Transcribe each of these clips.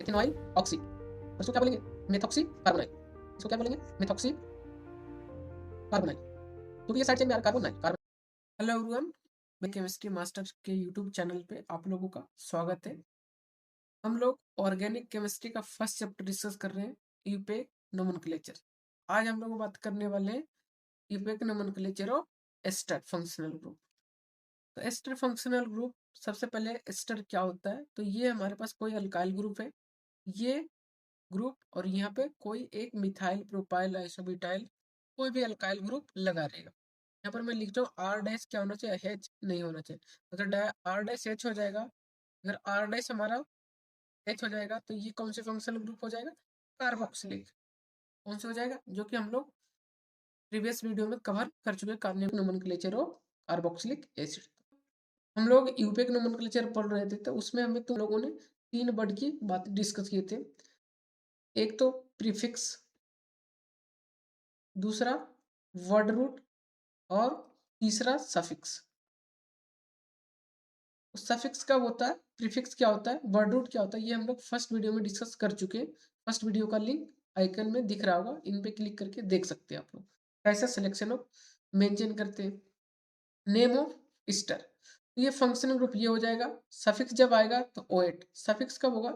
Ethanoyl oxy, और इसको क्या बोलेंगे? Methoxy carbonyl. इसको क्या बोलेंगे? मेथॉक्सी कार्बोनाइल, क्योंकि ये साइड चेन में कार्बोनाइल कार्बन। हेलो एवरीवन, मैं केमिस्ट्री मास्टर के यूट्यूब चैनल पे आप लोगों का स्वागत है। हम लोग ऑर्गेनिक केमिस्ट्री का फर्स्ट चैप्टर डिस्कस कर रहे हैं, यूपेक नोमेनक्लेचर। आज हम लोग बात करने वाले हैं IUPAC nomenclature of ester functional group. तो एस्टर फंक्शनल ग्रुप, सबसे पहले एस्टर क्या होता है? तो ये हमारे पास कोई अल्काइल ग्रुप है, ये ग्रुप, और यहाँ पे कोई एक मिथाइल प्रोपाइल आइसोब्यूटाइल कोई भी अल्काइल ग्रुप लगा रहेगा। यहाँ पर मैं लिखता हूँ आर डैश क्या होना चाहिए? एच नहीं होना चाहिए। अगर आर डैश एच हो जाएगा, अगर आर डैश हमारा एच हो जाएगा तो ये कौन से फंक्शनल ग्रुप हो जाएगा? कार्बोक्सिलिक। कौन से हो जाएगा? जो कि हम लोग प्रीवियस वीडियो में कवर कर चुके हैं, कार्बनिक नोमेनक्लेचर ऑफ कार्बोक्सिलिक एसिड। हम लोग यूपेक नोमेनक्लेचर पढ़ रहे थे, तो उसमें हमें तुम लोगों ने 3 वर्ड की बात डिस्कस किए थे। एक तो प्रीफिक्स, दूसरा वर्ड रूट, और तीसरा सफिक्स। सफिक्स कब होता है, प्रीफिक्स क्या होता है, वर्ड रूट क्या होता है, ये हम लोग फर्स्ट वीडियो में डिस्कस कर चुके हैं। फर्स्ट वीडियो का लिंक आइकन में दिख रहा होगा, इन पे क्लिक करके देख सकते हैं आप लोग कैसे सिलेक्शन ऑफ मेंशन करते हैं। नेम ऑफ ईस्टर, ये फंक्शनल ग्रुप ये हो जाएगा। सफिक्स जब आएगा तो OH। सफिक्स कब होगा?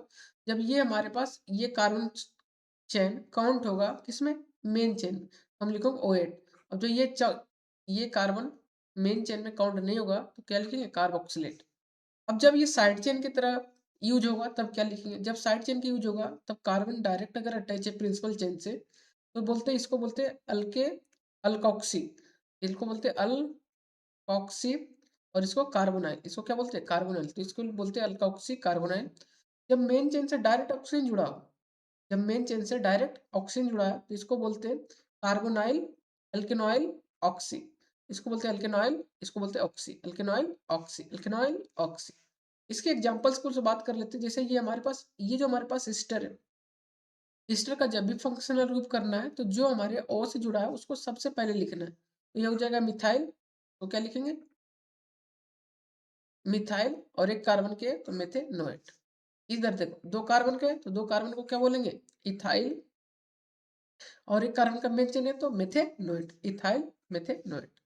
जब ये हमारे पास ये कार्बन चेन काउंट होगा किसमें? मेन चेन, हम लिखोगे OH। अब जो ये कार्बन मेन चेन में काउंट नहीं होगा तो क्या लिखेंगे? कार्बोक्सिलेट। अब जब ये साइड चेन की तरह यूज होगा तब क्या लिखेंगे? जब साइड चेन की यूज होगा तब कार्बन डायरेक्ट अगर अटैच है प्रिंसिपल चेन से तो बोलते हैं, इसको बोलते हैं अल्कोक्सी, इसको बोलते हैं अल्कोक्सी, और इसको कार्बोनाइल, इसको क्या बोलते हैं? कार्बोनाइल। तो इसको बोलते हैं अल्कोक्सी कार्बोनाइल। जब मेन चेन से डायरेक्ट ऑक्सीजन जुड़ा हो, जब मेन चेन से डायरेक्ट ऑक्सीजन जुड़ा है तो इसको बोलते हैं कार्बोनाइल एल्केनॉइल ऑक्सी। इसको बोलते हैं एल्केनॉइल, इसको बोलते हैं ऑक्सी, एल्केनॉइल ऑक्सी, एल्केनॉइल ऑक्सी। इसके एग्जांपल्स को जो बात कर लेते हैं, जैसे ये हमारे पास, ये जो हमारे पास ईस्टर है, ईस्टर का जब भी फंक्शनल ग्रुप करना है तो जो हमारे ओ से जुड़ा है उसको सबसे पहले लिखना है। तो ये हो जाएगा मिथाइल, तो क्या लिखेंगे? मिथाइल, और एक कार्बन के तो मेथेनोएट। इधर देखो, 2 कार्बन के तो 2 कार्बन को क्या बोलेंगे? इथाइल, और एक कार्बन का मेन चेन है तो मेथेनोएट, इथाइल मेथेनोएट।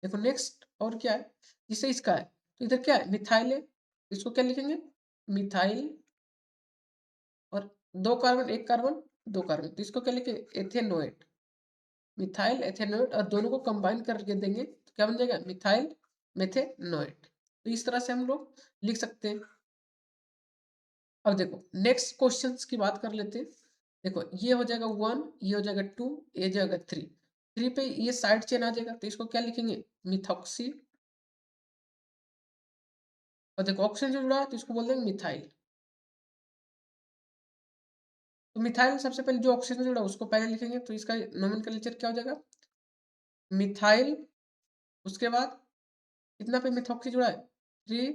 देखो नेक्स्ट और क्या है, जिससे इसका है तो इधर क्या है? मिथाइल है, इसको क्या लिखेंगे? मिथाइल, और 2 कार्बन, एक कार्बन, 2 कार्बन, तो इसको क्या लिखे? एथेनोएट, मिथाइल एथेनोएट, और दोनों को कंबाइन करके देंगे तो क्या बन जाएगा? मिथाइल मेथेनोएट। तो इस तरह से हम लोग लिख सकते हैं। अब देखो नेक्स्ट क्वेश्चंस की बात कर लेते हैं। देखो ये हो जाएगा 1, ये हो जाएगा 2, ये हो जाएगा 3। 3 पे ये साइड चेन आ जाएगा तो इसको क्या लिखेंगे? मिथॉक्सी, और देखो ऑक्सीजन से जुड़ा है तो इसको बोल देंगे मिथाइल। तो मिथाइल सबसे पहले जो ऑक्सीजन से जुड़ा है उसको पहले लिखेंगे तो इसका नोमेनक्लेचर क्या हो जाएगा? मिथाइल। उसके बाद कितना पे मिथॉक्सी जुड़ा है? 3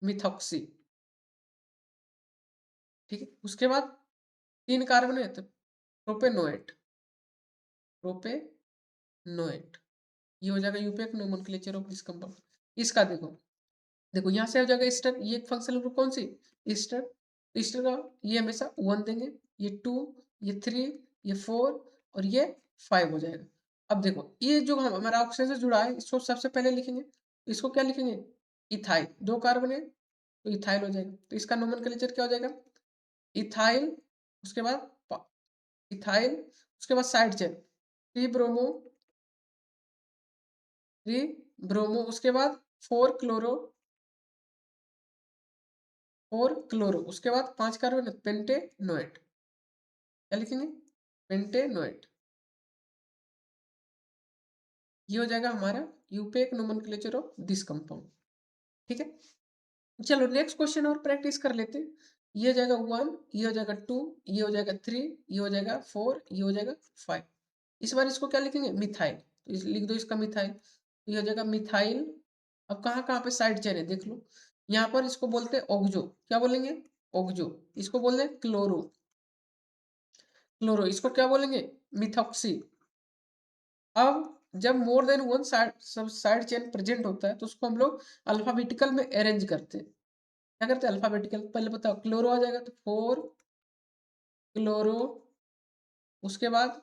मिथॉक्सी, ठीक है। उसके बाद 3 कार्बन है तो प्रोपेनोएट, प्रोपेनोएट। ये हो जाएगा यूपेक नोमेनक्लेचर ऑफ दिस कंपाउंड। इसका देखो, देखो यहाँ से हो जाएगा ईस्टर, ये एक फंक्शनल ग्रुप कौन सी? ईस्टर। ईस्टर का ये हमेशा 1 देंगे, ये 2, ये 3, ये 4, और ये 5 हो जाएगा। अब देखो ये जो हमारा ऑक्सीजन से जुड़ा है इसको सबसे पहले लिखेंगे, इसको क्या लिखेंगे? इथाइल। 2 कार्बन है तो इथाइल हो जाएगा, तो इसका नोमेनक्लेचर क्या हो जाएगा? इथाइल। उसके बाद इथाइल, उसके बाद साइड चेन 3 ब्रोमो, 3 ब्रोमो, उसके बाद 4 क्लोरो, 4 क्लोरो, उसके बाद 5 कार्बन पेंटेनोएट। क्या लिखेंगे? पेंटेनोएट। ये हो जाएगा हमारा यूपेक नोमेनक्लेचर ऑफ दिस कंपाउंड, ठीक है। चलो नेक्स्ट क्वेश्चन और प्रैक्टिस कर लेते हैं। ये हो जाएगा 1, ये हो जाएगा 2, ये हो जाएगा 3, ये हो जाएगा 4, ये हो जाएगा 5। इस बार इसको क्या लिखेंगे? मिथाइल, तो लिख दो इसका मिथाइल, तो ये हो जाएगा मिथाइल। अब कहाँ कहाँ पे साइड चेन है देख लो। यहाँ पर इसको बोलते हैं ऑक्जो, क्या बोलेंगे? ऑक्जो। इसको बोल रहे क्लोरो, क्लोरो। इसको क्या बोलेंगे? मिथॉक्सी। अब जब मोर देन वन साइड सब साइड चेन प्रेजेंट होता है तो उसको हम लोग अल्फाबेटिकल में अरेंज करते हैं। क्या करते हैं अल्फाबेटिकल, पहले बताओ क्लोरो आ जाएगा तो 4 क्लोरो, उसके बाद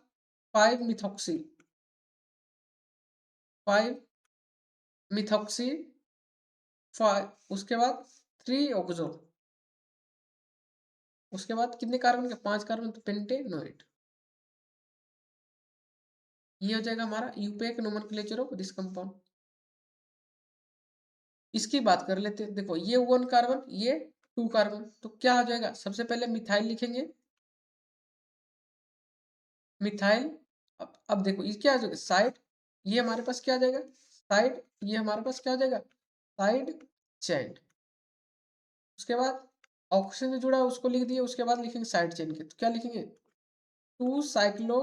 5 मिथॉक्सी, 5 मिथॉक्सी, 5 उसके बाद 3 ऑक्सो, उसके बाद कितने कार्बन के 5 कार्बन तो पेंटेनोइड। ये हो जाएगा हमारा यूपेक नोमेनक्लेचर ऑफ दिस कंपाउंड। इसकी बात कर लेते हैं, देखो ये 1 कार्बन, ये 2 कार्बन, तो क्या हो जाएगा, सबसे पहले मिथाइल लिखेंगे, मिथाइल। अब देखो ये क्या हो जाएगा साइड, ये हमारे पास क्या आ जाएगा साइड, ये हमारे पास क्या हो जाएगा साइड चेन। उसके बाद ऑक्सीजन से जुड़ा है, उसको लिख दिए, उसके बाद लिखेंगे साइड चेन के, तो क्या लिखेंगे 2 साइक्लो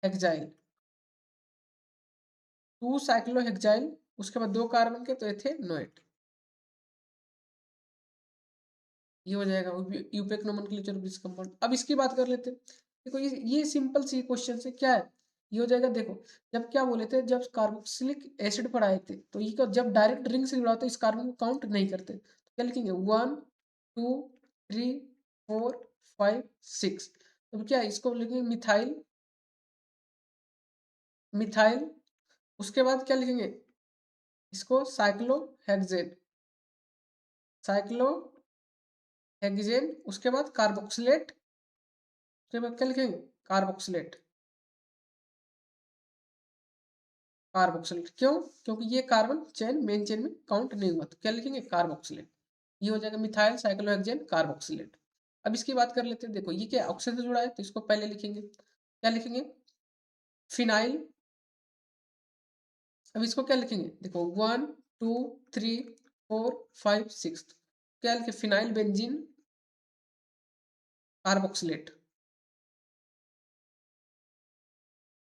हेक्साइल, 2 साइक्लो हेक्साइल, उसके बाद 2 कार्बन के तो एथेनोएट। ये हो जाएगा यूपेक नोमेनक्लेचर ऑफ दिस कंपाउंड। अब इसकी बात कर लेते हैं, देखो ये सिंपल सी क्वेश्चन से क्या है, ये हो जाएगा, देखो जब क्या बोले थे, जब कार्बोक्सिलिक एसिड पढ़ाए थे तो ये जब डायरेक्ट रिंग से जुड़ा तो इस कार्बन को काउंट नहीं करते, तो क्या लिखेंगे 1 2 3 4 5 6, तो क्या इसको लिखेंगे मिथाइल, मिथाइल। उसके बाद क्या लिखेंगे इसको साइक्लोहेक्सेन, साइक्लोहेक्सेन, उसके बाद कार्बोक्सिलेट, उसके बाद क्या लिखेंगे कार्बोक्सिलेट, कार्बोक्सिलेट क्यों, क्योंकि ये कार्बन चेन मेन चेन में काउंट नहीं हुआ, तो क्या लिखेंगे कार्बोक्सिलेट। ये हो जाएगा मिथाइल साइक्लोहेक्सेन कार्बोक्सिलेट। अब इसकी बात कर लेते हैं, देखो ये क्या ऑक्सीजन से जुड़ा है तो इसको पहले लिखेंगे, क्या लिखेंगे फिनाइल। अब इसको क्या लिखेंगे, देखो 1 2 3 4 5 6, क्या लिखे फिनाइल बेंजीन कार्बोक्सिलेट।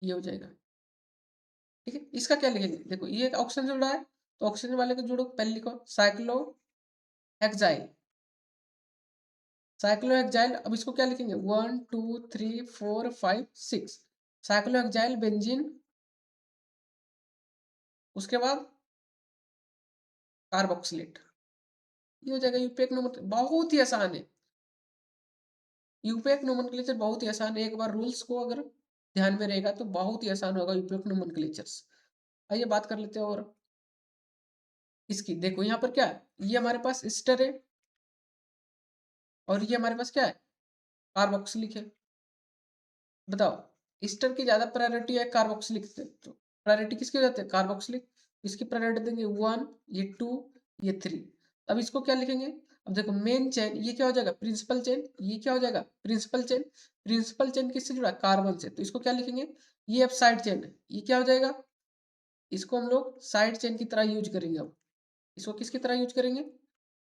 ये हो जाएगा, ठीक है। इसका क्या लिखेंगे, देखो ये ऑक्सीजन से जुड़ा है तो ऑक्सीजन वाले को जोड़ो, पहले लिखो साइक्लोहेक्साइल, साइक्लोहेक्साइल। अब इसको क्या लिखेंगे 1 2 3 4 5 6, साइक्लोहेक्साइल बेंजीन, उसके बाद कार्बोक्सिलेट। ये हो जाएगा यूपेक नोमेनक्लेचर, बहुत ही आसान है, यूपेक नोमेनक्लेचर बहुत ही आसान है, एक बार रूल्स को अगर ध्यान में रहेगा तो बहुत ही आसान होगा यूपेक नोमेनक्लेचर्स। आइए बात कर लेते हैं और इसकी, देखो यहाँ पर क्या है, ये हमारे पास एस्टर है और ये हमारे पास क्या है कार्बोक्सिलिक है। बताओ ईस्टर की ज्यादा प्रायोरिटी है कार्बोक्सिलिक से, तो प्रायोरिटी किसकी हो जाती है कार्बोक्सिलिक, इसकी प्रायोरिटी देंगे 1, ये 2, ये 3। अब इसको क्या लिखेंगे, अब देखो मेन चेन ये क्या हो जाएगा प्रिंसिपल चेन, ये क्या हो जाएगा प्रिंसिपल चेन, प्रिंसिपल चेन किससे जुड़ा है कार्बन से, तो इसको क्या लिखेंगे ये अब साइड चेन है, ये क्या हो जाएगा इसको हम लोग साइड चेन की तरह यूज करेंगे। अब इसको किसकी तरह यूज करेंगे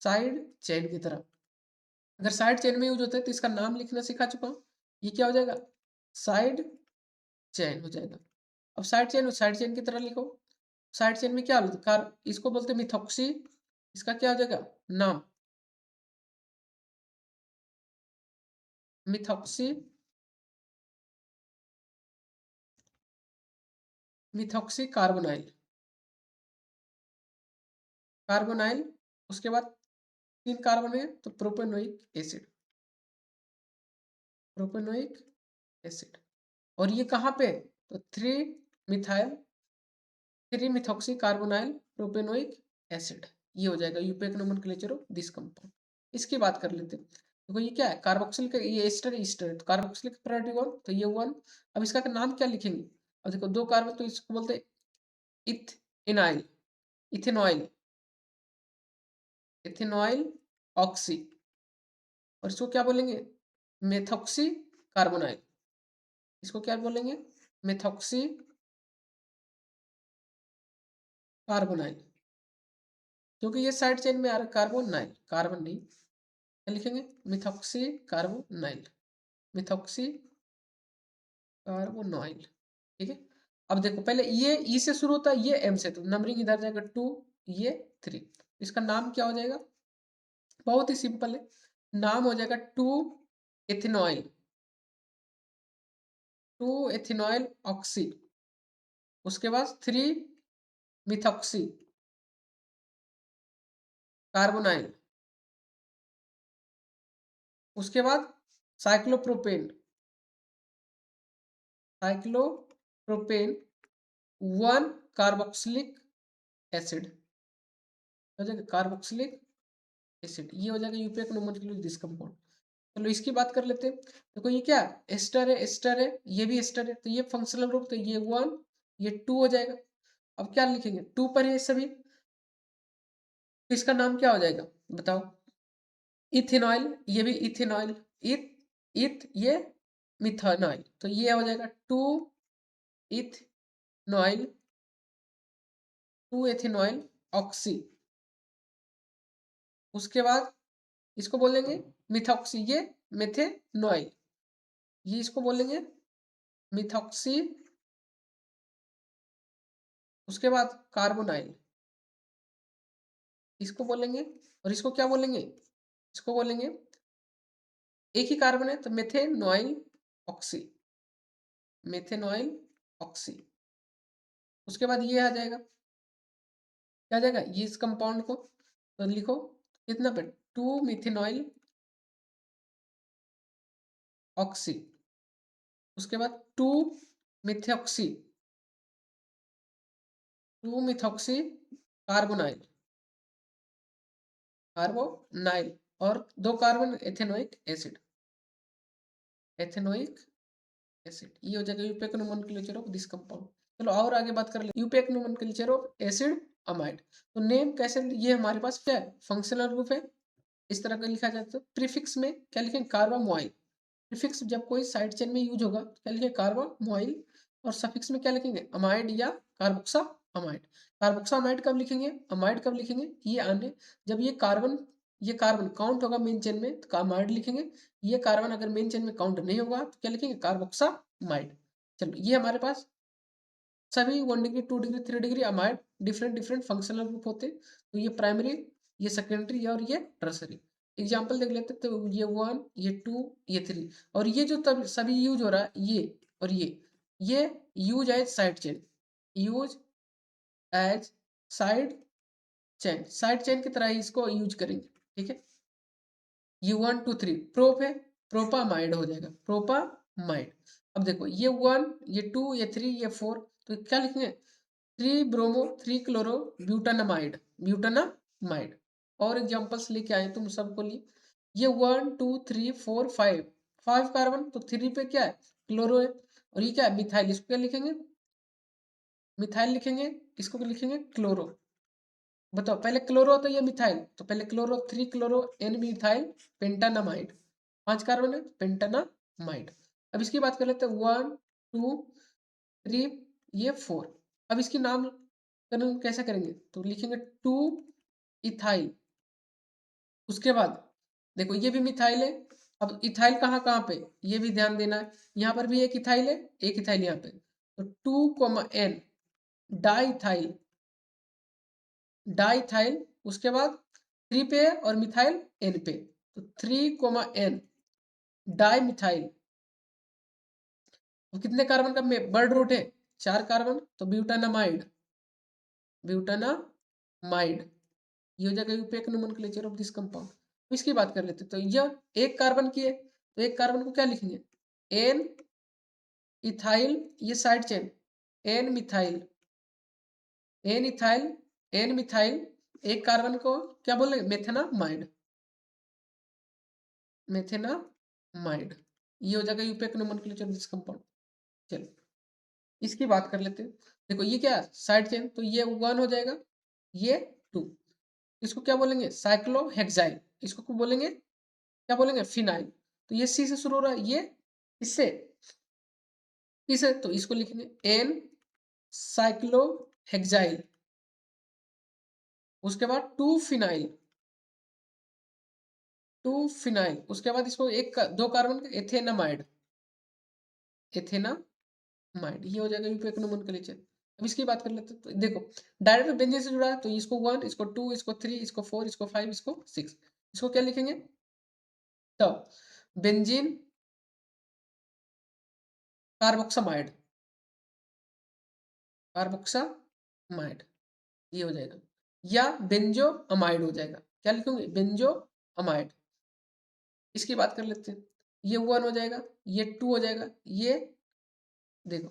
साइड चेन की तरह। अगर साइड चेन में यूज होता है तो इसका नाम लिखना सिखा चुका हूँ, ये क्या हो जाएगा साइड चेन हो जाएगा। अब साइड चेन की तरह लिखो, साइड चेन में क्या होता है इसको बोलते हैं मिथॉक्सी, इसका क्या हो जाएगा नाम मिथॉक्सी, मिथॉक्सी कार्बोनाइल, कार्बोनाइल। उसके बाद 3 कार्बन है तो प्रोपेनोइक एसिड, प्रोपेनोइक एसिड। और ये कहाँ पे तो 3 मिथॉक्सी कार्बोनाइल प्रोपेनोइक एसिड। ये हो जाएगा यूपेक नोमेनक्लेचर ऑफ दिस कंपाउंड। इसकी बात कर लेते हैं, देखो ये क्या है कार्बोक्सिल का, ये एस्टर है तो कार्बोक्सिलिक प्रायोरिटी 1, तो ये 1। अब इसका नाम क्या लिखेंगे, अब देखो 2 कार्बन तो इसको बोलते हैं इथेनॉइल, इथेनॉइल, इथेनॉइल ऑक्सी। और इसको क्या बोलेंगे मेथॉक्सी कार्बोनाइल, इसको क्या बोलेंगे मेथॉक्सी कार्बोनाइल, क्योंकि ये साइड चेन में आ रहा है कार्बोनाइल, कार्बन नहीं। क्या लिखेंगे मिथॉक्सी कार्बोनाइल, मिथॉक्सी कार्बोनाइल, ठीक है। अब देखो पहले ये ई से शुरू होता है, ये एम से, तो नंबरिंग इधर जाएगा 2, ये 3। इसका नाम क्या हो जाएगा बहुत ही सिंपल है, नाम हो जाएगा 2 एथेनॉइल, 2 एथेनॉइल ऑक्सी, उसके बाद 3 मिथॉक्सी कार्बोनाइल, उसके बाद साइक्लोप्रोपेन, साइक्लोप्रोपेन 1 कार्बोक्सिलिक एसिड हो जाएगा, कार्बोक्सिलिक एसिड, ये हो जाएगा यूपीएक नोमेनक्लेचर दिस कंपाउंड। चलो इसकी बात कर लेते हैं। देखो ये क्या एस्टर है, एस्टर है, ये भी एस्टर है, तो ये फंक्शनल ग्रुप, तो ये 1 ये 2 हो जाएगा। अब क्या लिखेंगे, 2 पर है सभी, तो इसका नाम क्या हो जाएगा बताओ। इथेनॉइल, ये भी इथेनॉइल, इथ इथ ये मिथेनॉइल, तो ये हो जाएगा 2 इथेनॉइल, 2 एथेनॉइल ऑक्सी। उसके बाद इसको बोलेंगे मिथॉक्सी, ये मेथेनॉइल, ये इसको बोलेंगे मिथॉक्सी। उसके बाद कार्बोनाइल, इसको बोलेंगे, और इसको क्या बोलेंगे, इसको बोलेंगे, एक ही कार्बन है तो मेथेनॉइल ऑक्सी, मेथेनॉइल ऑक्सी। उसके बाद ये आ जाएगा, क्या आ जाएगा, ये इस कंपाउंड को तो लिखो कितना पे, 2 मिथेनॉइल ऑक्सी। उसके बाद 2 मिथॉक्सी, 2 मिथॉक्सी कार्बोनाइल, कार्बोनाइल, और 2 carbon ethanoic acid, ethanoic acid, ये हो जाएगा IUPAC nomenclature of this compound. चलो और आगे बात कर ले, यूपीएक नोमेनक्लेचर ऑफ एसिड अमाइड। तो नेम कैसे, ये हमारे पास क्या है, फंक्शनल ग्रुप है, इस तरह का लिखा जाता है। प्रीफिक्स में क्या लिखेंगे, कार्बामोइल, प्रीफिक्स जब कोई साइड चेन में यूज होगा तो क्या लिखेंगे, कार्बामोइल, और सफिक्स में क्या लिखेंगे, अमाइड या कार्बोक्सा अमाइड। कार्बोक्सा अमाइड कब लिखेंगे, अमाइड कब लिखेंगे, ये आने जब ये कार्बन काउंट होगा मेन चेन में तो अमाइड लिखेंगे, ये कार्बन अगर मेन चेन में काउंट नहीं होगा तो क्या लिखेंगे, कार्बोक्सा अमाइड। चलो ये हमारे पास सभी 1 degree 2 degree 3 degree amide different different functional group होते हैं। तो ये प्राइमरी, ये सेकेंडरी और ये टर्सरी। एग्जाम्पल देख लेते हैं, तो ये 1 ये 2 ये 3, और ये जो तब सभी यूज हो रहा है ये और ये use as side chain, use as side chain की तरह ही इसको यूज करेंगे, ठीक है। ये 1 2 3 प्रोप है, प्रोपामाइड हो जाएगा, प्रोपामाइड। अब देखो ये 1 ये 2 ये 3 ये 4, तो क्या लिखेंगे, 3 ब्रोमो 3 क्लोरो ब्यूटानामाइड, ब्यूटानामाइड। और एग्जांपल्स लेके आए तुम सबको लिए, ये 1 2 3 4 5, 5 कार्बन, तो 3 पे क्या है, क्लोरो है, और ये क्या है, मिथाइल, इसको क्या लिखेंगे, मिथाइल लिखेंगे, इसको क्या लिखेंगे, क्लोरो। बताओ पहले क्लोरो तो ये मिथाइल, तो पहले chloro 3 chloro N methyl pentanamide, 5 carbon है पेंटानामाइड। अब इसकी बात कर लेते हैं, 1 2 3 ये 4। अब इसकी नाम कैसे करेंगे, तो लिखेंगे 2 इथाइल। उसके बाद देखो ये भी मिथाइल है, अब इथाइल कहाँ कहाँ पे, ये भी ध्यान देना है, यहाँ पर भी एक इथाइल है, एक इथाइल यहाँ पे, तो 2 एन डाइथाइल, डाइथाइल। उसके बाद 3 पे है और मिथाइल एन पे, तो 3 एन डाई मिथाइल। तो कितने कार्बन का वर्ड रूट है, 4 कार्बन, तो ब्यूटानामाइड, ब्यूटानामाइड, ये हो जाएगा IUPAC nomenclature of this compound. इसकी बात कर लेते हैं, तो यह एक कार्बन की है, तो एक कार्बन को क्या लिखेंगे, एन इथाइल, ये side chain, N methyl, N ethyl, N methyl, एक कार्बन को क्या बोलेंगे, मेथेनामाइड, मेथेनामाइड, ये हो जाएगा IUPAC nomenclature of this compound. चलो इसकी बात कर लेते हैं, देखो ये क्या साइड चेन, तो ये 1 हो जाएगा, ये 2, इसको क्या बोलेंगे, साइक्लोहेक्साइल, इसको क्या बोलेंगे, क्या बोलेंगे, फिनाइल। तो ये सी से शुरू हो रहा है, ये इससे इसे, तो इसको लिखेंगे एन साइक्लोहेक्साइल। उसके बाद 2 फिनाइल, 2 फिनाइल। उसके बाद इसको दो कार्बन का एथेनामाइड, एथेनामाइड, ये हो जाएगा यूपीएक नोमेनक्लेचर। अब इसकी बात कर लेते हैं, तो देखो डायरेक्ट बेंजीन से जुड़ा है, तो इसको 1 इसको 2 इसको 3 इसको 4 इसको 5 इसको 6, इसको क्या लिखेंगे, तो बेंजीन कार्बोक्सामाइड, कार्बोक्सामाइड, ये हो जाएगा, या बेंजो अमाइड हो जाएगा, क्या लिखोगे, बेंजो अमाइड, इसकी बात कर लेते हैं। ये 1 हो जाएगा, ये 2 हो जाएगा, ये देखो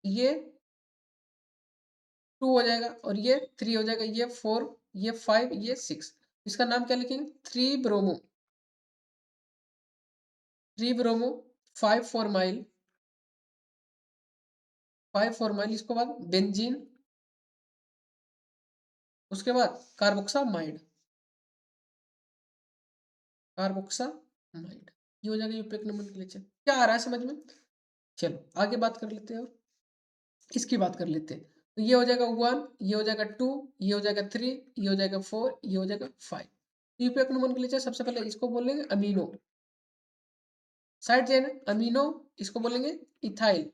ये 2 हो जाएगा और ये 3 हो जाएगा, ये 4, ये 5, ये 6। इसका नाम क्या लिखेंगे? 3 ब्रोमो, 3 ब्रोमो, 5 फॉर्माइल, 5 फॉर्माइल, इसके बाद बेंजीन, उसके बाद कार्बोक्सामाइड, कार्बोक्सामाइड। ये हो जाएगा यूपीएक नोमेनक्लेचर। क्या आ रहा है समझ में? चलो आगे बात कर लेते हैं और इसकी बात कर लेते हैं। तो ये हो जाएगा 1, ये हो जाएगा 2, ये हो जाएगा 3, ये हो जाएगा 4, ये हो जाएगा 5। यूपीएक नोमेनक्लेचर सबसे पहले इसको बोलेंगे अमीनो, साइड चेन अमीनो, इसको बोलेंगे इथाइल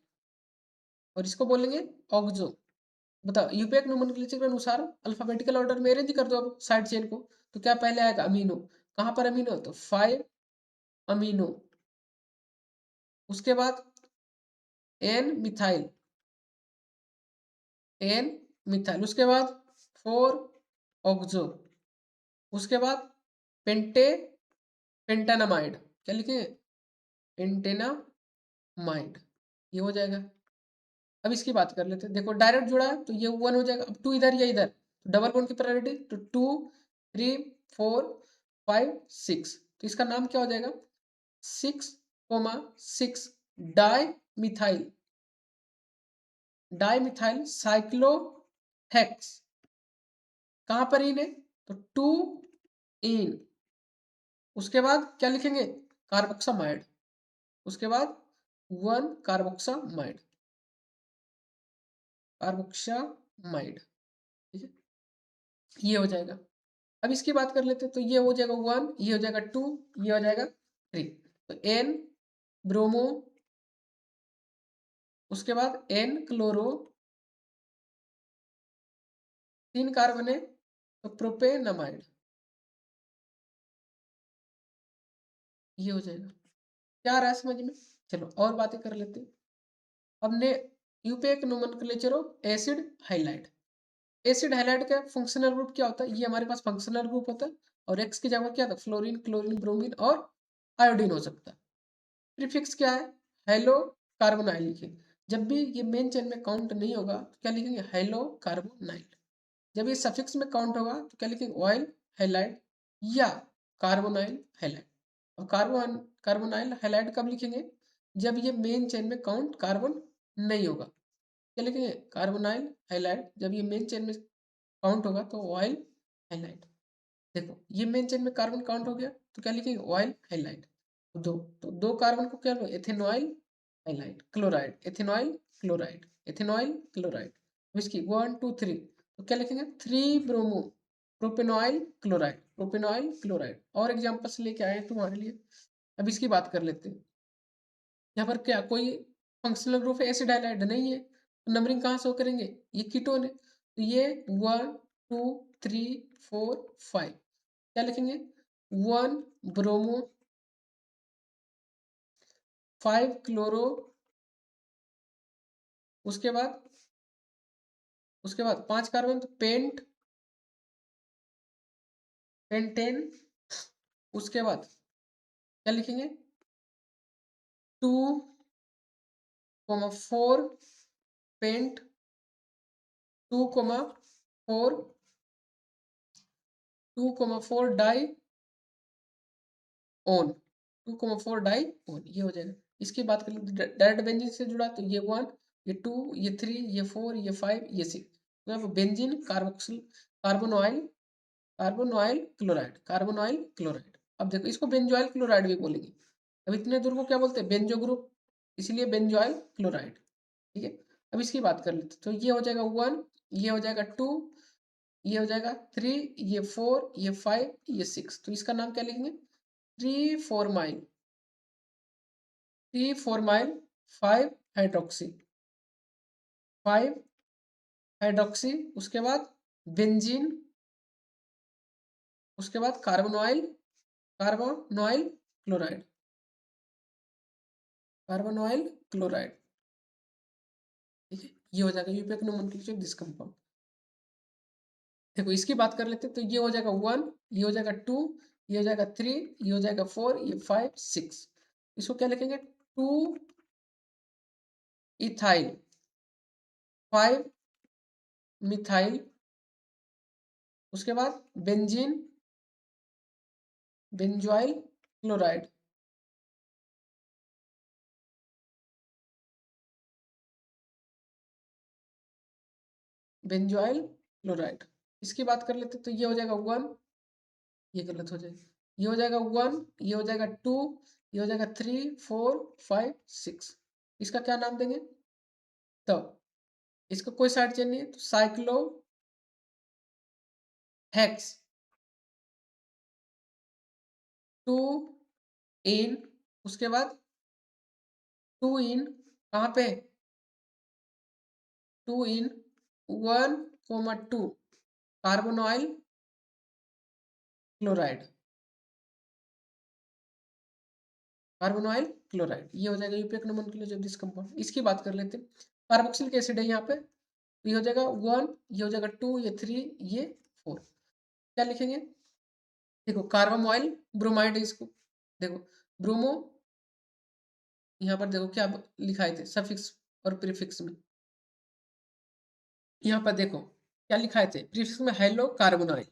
और इसको बोलेंगे ऑक्सो। बताओ यूपीएक नोमेनक्लेचर के अनुसार अल्फाबेटिकल ऑर्डर में अरेंज कर दो अब साइड चेन को। तो क्या पहले आएगा अमीनो, कहाँ पर अमीनो? तो 5 अमीनो, उसके बाद एन मिथाइल, एन मिथाइल, उसके बाद 4 ऑक्सो, उसके बाद पेंटे पेंटानामाइड, क्या लिखे? पेंटेनामाइड। ये हो जाएगा। अब इसकी बात कर लेते हैं। देखो डायरेक्ट जुड़ा है तो ये 1 हो जाएगा। अब 2 इधर या इधर, डबल बॉन्ड की प्रायोरिटी तो 2, 3, 4, 5, 6। तो इसका नाम क्या हो जाएगा? 6, 6 डाई मिथाइल, डाई मिथाइल साइक्लोहेक्स। कहां पर इन है? तो 2 इन, उसके बाद क्या लिखेंगे? कार्बोक्सामाइड, उसके बाद 1 कार्बोक्सामाइड, कार्बोक्सामाइड, ठीक है, ये हो जाएगा। अब इसकी बात कर लेते हैं। तो ये हो जाएगा 1, ये हो जाएगा 2, ये हो जाएगा 3। तो एन ब्रोमो, उसके बाद एन क्लोरो, 3 कार्बन है तो प्रोपेनमाइड, ये हो जाएगा। क्या आ रहा है समझ में? चलो और बातें कर लेते हैं। हमने IUPAC nomenclature of acid halide. Acid halide का फंक्शनल ग्रुप क्या होता है? ये हमारे पास फंक्शनल ग्रुप होता है और एक्स की जगह क्या था? फ्लोरीन, क्लोरीन, ब्रोमीन और आयोडीन हो सकता है। प्रीफिक्स क्या है? हेलो कार्बोनाइल लिखेंगे। जब भी ये मेन चेन में काउंट नहीं होगा तो क्या लिखेंगे? Hello carbonyl. जब ये सफिक्स में काउंट होगा तो क्या लिखेंगे? ऑयल हैलाइड या कार्बोनाइल हैलाइड। और कार्बोनाइल हैलाइड कब लिखेंगे? जब ये मेन चेन में काउंट कार्बन नहीं होगा। क्या लिखेंगे? Carbonyl halide. जब ये मेन चेन में काउंट होगा तो ऑयल हैलाइड। देखो ये मेन चेन में कार्बन काउंट हो गया तो क्या लिखेंगे? Oil halide. दो, तो दो कार्बन को क्या? एथेनॉइल हैलाइड क्लोराइड, एथेनॉइल क्लोराइड, एथेनॉइल क्लोराइड। इसकी 1, 2, 3 तो क्या लिखेंगे? 3 ब्रोमो प्रोपेनॉइल क्लोराइड, प्रोपेनॉइल क्लोराइड। और एग्जांपल्स लेके आए हैं तुम्हारे लिए। अब इसकी बात कर लेते हैं। यहाँ पर क्या कोई फंक्शनल ग्रुप है? एसिड हाइलाइड नहीं है तो नंबरिंग कहाँ शो करेंगे? ये कीटोन है तो ये 1, 2, 3, 4, 5 क्या लिखेंगे? 1 ब्रोमो, 5 क्लोरो, उसके बाद 5 कार्बन तो पेंटेन, उसके बाद क्या लिखेंगे? 2, 4 pent, 2, 4, 2, 4 dione, 2, 4 dione, ये हो जाएगा। इसकी बात करें डायरेक्ट बेंजीन से जुड़ा तो ये 1, ये 2, ये 3, ये 4, ये 5, ये 6। तो benzene carboxyl, carbon oil, carbon oil chloride, carbon oil chloride. अब देखो इसको बेंजोइल क्लोराइड भी बोलेंगे। अब इतने दूर को क्या बोलते हैं? बेंजो ग्रुप, इसलिए बेंजोइल क्लोराइड, ठीक है। अब इसकी बात कर लेते तो ये हो जाएगा 1, ये हो जाएगा 2, ये हो जाएगा 3, ये 4, ये 5, ये 6। तो इसका नाम क्या लिखेंगे? 3 फॉर्माइल, 3 फॉर्माइल 5 हाइड्रोक्सी, 5 हाइड्रोक्सी, उसके बाद बेंजीन, उसके बाद कार्बोनॉइल, कार्बोनॉइल क्लोराइड, कार्बोनॉइल क्लोराइड, ठीक है। ये हो जाएगा यूपीएक नोमेनक्लेचर दिस कंपाउंड। देखो इसकी बात कर लेते हैं तो ये हो जाएगा 1, ये हो जाएगा 2, ये हो जाएगा 3, ये हो जाएगा 4, ये 5, 6। इसको क्या लिखेंगे? 2 इथाइल, 5 मिथाइल, उसके बाद benzene, benzoyl chloride. Benzoyl chloride. इसकी बात कर लेते तो ये हो जाएगा 1, ये गलत हो जाएगा, ये हो जाएगा 1, ये हो जाएगा 2, ये हो जाएगा 3, 4, 5, 6। इसका क्या नाम देंगे? तो इसका कोई साइड चेन नहीं है, तो साइक्लो हेक्स 2 इन, उसके बाद 2 इन कहाँ पे? 2 इन 1, 2 कार्बोनॉइल क्लोराइड, कार्बोनॉइल क्लोराइड। ये हो जाएगा यूपीएक नोमेनक्लेचर दिस कंपाउंड। इसकी बात कर लेते हैं। कार्बोक्सिलिक एसिड है यहाँ पे, तो ये हो जाएगा 1, ये हो जाएगा 2, ये 3, ये 4। क्या लिखेंगे? देखो कार्बोमॉइल ब्रोमाइड है इसको, देखो ब्रोमो, यहाँ पर देखो क्या लिखाए थे सफिक्स और प्रीफिक्स में। यहाँ पर देखो क्या लिखाए थे प्रीफिक्स में, हेलो कार्बोनॉइल।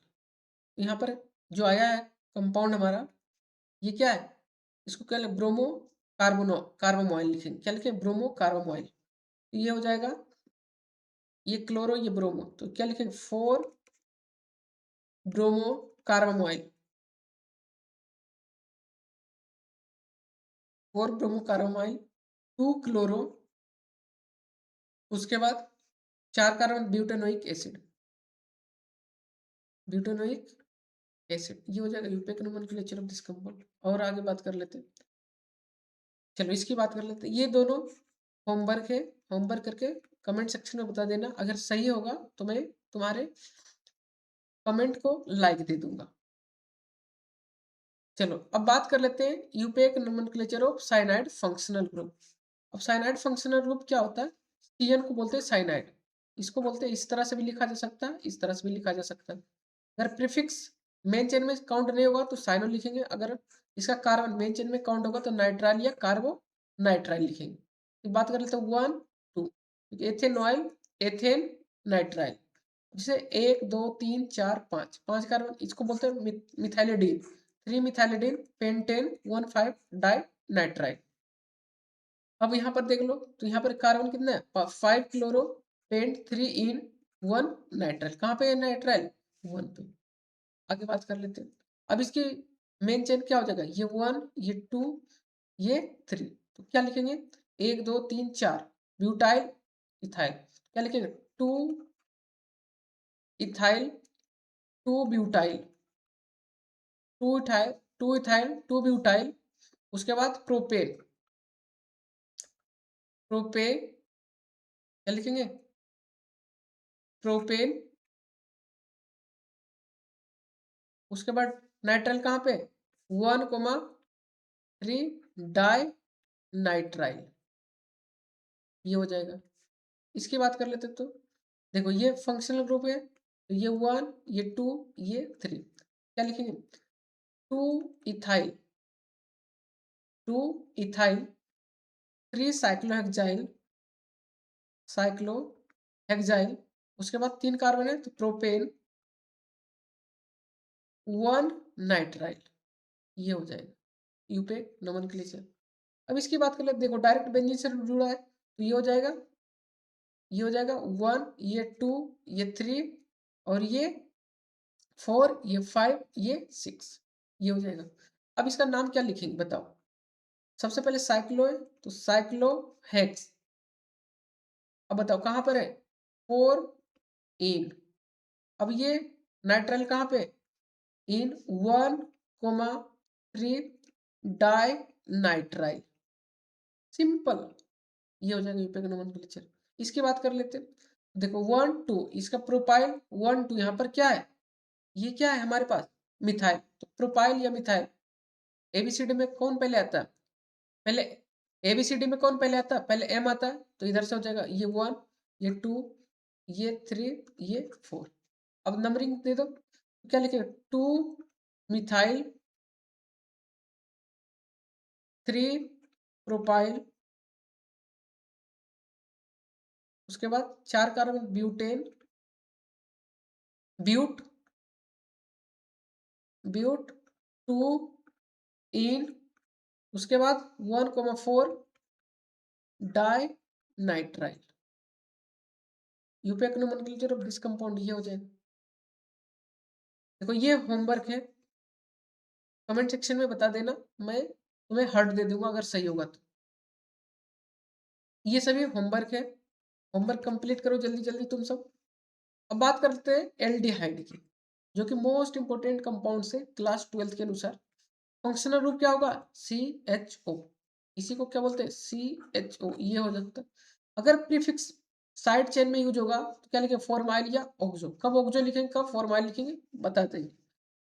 यहाँ पर जो आया है कंपाउंड हमारा, ये क्या है? इसको क्या लिखें? ब्रोमो कार्बोमॉइल लिखेंगे। क्या लिखें? ब्रोमो कार्बोमॉइल। ये हो जाएगा, ये क्लोरो, ये ब्रोमो, तो क्या लिखेंगे? 4 ब्रोमो कार्बोमॉइल, 4 ब्रोमो कार्बोमॉइल, 2 क्लोरो, उसके बाद 4 carbon butanoic acid, butanoic acid. ये हो जाएगा IUPAC nomenclature of this compound. और आगे बात कर लेते हैं। चलो इसकी बात कर लेते हैं। ये दोनों होमवर्क है, होमवर्क करके कमेंट सेक्शन में बता देना। अगर सही होगा तो मैं तुम्हारे कमेंट को लाइक दे दूंगा। चलो अब बात कर लेते हैं IUPAC nomenclature of cyanide functional group. अब साइनाइड फंक्शनल ग्रुप क्या होता है? CN को बोलते हैं साइनाइड। इसको बोलते हैं, इस तरह से भी लिखा जा सकता है, इस तरह से भी लिखा जा सकता है। अगर प्रीफिक्स मेन चेन में काउंट नहीं होगा तो साइनो लिखेंगे, अगर इसका कार्बन मेन चेन में काउंट होगा तो नाइट्राइल या कार्बो नाइट्राइल लिखेंगे। तो बात कर लेते हैं 1, 2, एथेनॉइल, एथेन, नाइट्राइल। जैसे 1, 2, 3, 4, 5, 5 कार्बन, इसको बोलते हैं methylidene, 3 methylidene, pentane, 1, 5 die nitrile. अब यहाँ पर देख लो तो यहाँ पर कार्बन कितना है? 5 क्लोरो पेंट, 3 इन, 1 नाइट्राइल। कहाँ पे है नाइट्राइल? 1 पे। आगे बात कर लेते हैं। अब इसकी मेन चेन क्या हो जाएगा? ये 1, ये 2, ये 3। तो क्या लिखेंगे? 1, 2, 3, 4 ब्यूटाइल इथाइल। क्या लिखेंगे? 2 ethyl, 2 butyl, 2 ethyl, 2 ethyl, 2 butyl, उसके बाद प्रोपेन, प्रोपेन क्या लिखेंगे? प्रोपेन, उसके बाद नाइट्राइल कहाँ पे? 1, 3 डाई नाइट्राइल। ये हो जाएगा। इसकी बात कर लेते तो देखो ये फंक्शनल ग्रुप है, तो ये 1, ये 2, ये 3। क्या लिखेंगे? 2 इथाइल, 2 इथाइल, 3 साइक्लोहेक्साइल, साइक्लोहेक्साइल, उसके बाद 3 कार्बन है तो प्रोपेन, 1 नाइट्राइल। ये हो जाएगा यूपेक नोमेनक्लेचर। अब इसकी बात कर ले, देखो डायरेक्ट बेंजीन से जुड़ा है तो ये हो जाएगा, ये हो जाएगा 1, ये 2, ये 3 और ये 4, ये 5, ये 6। ये हो जाएगा। अब इसका नाम क्या लिखेंगे बताओ? सबसे पहले साइक्लो है तो साइक्लोहेक्स। अब बताओ कहाँ पर है? 4 इन। अब ये नाइट्राइल कहाँ पे? इन 1, 3 डाई नाइट्राइल। सिंपल। ये हो जाएगा यूपीएक नोमेनक्लेचर। इसकी बात कर लेते हैं। देखो 1, 2 इसका प्रोपाइल, 1, 2 यहाँ पर क्या है? ये क्या है हमारे पास? मिथाइल। तो प्रोपाइल या मिथाइल, एबीसीडी में कौन पहले आता है? पहले एबीसीडी में कौन पहले आता है? पहले एम आता है, तो इधर से हो जाएगा ये 1, ये 2, ये 3, ये 4। अब नंबरिंग दे दो, क्या लिखेगा? 2 मिथाइल 3 प्रोपाइल, उसके बाद 4 कार्बन ब्यूटेन, ब्यूट, ब्यूट 2 इन, उसके बाद 1,4 di nitrile. IUPAC nomenclature of this compound ये हो जाएगा। देखो ये होमवर्क है, कमेंट सेक्शन में बता देना, मैं तुम्हें हर्ट दे दूंगा अगर सही होगा तो। ये सभी होमवर्क है, होमवर्क कंप्लीट करो जल्दी जल्दी तुम सब। अब बात करते हैं एल्डिहाइड की, जो कि मोस्ट इंपोर्टेंट कंपाउंड से क्लास 12 के अनुसार। फंक्शनल रूप क्या होगा? CHO। इसी को क्या बोलते हैं? CHO। ये हो जाता है। अगर प्रीफिक्स साइड चेन में यूज होगा तो क्या लिखेंगे? फॉर्माइल या ऑक्सो। कब ऑक्सो लिखेंगे, कब फॉर्माइल लिखेंगे, बताते हैं।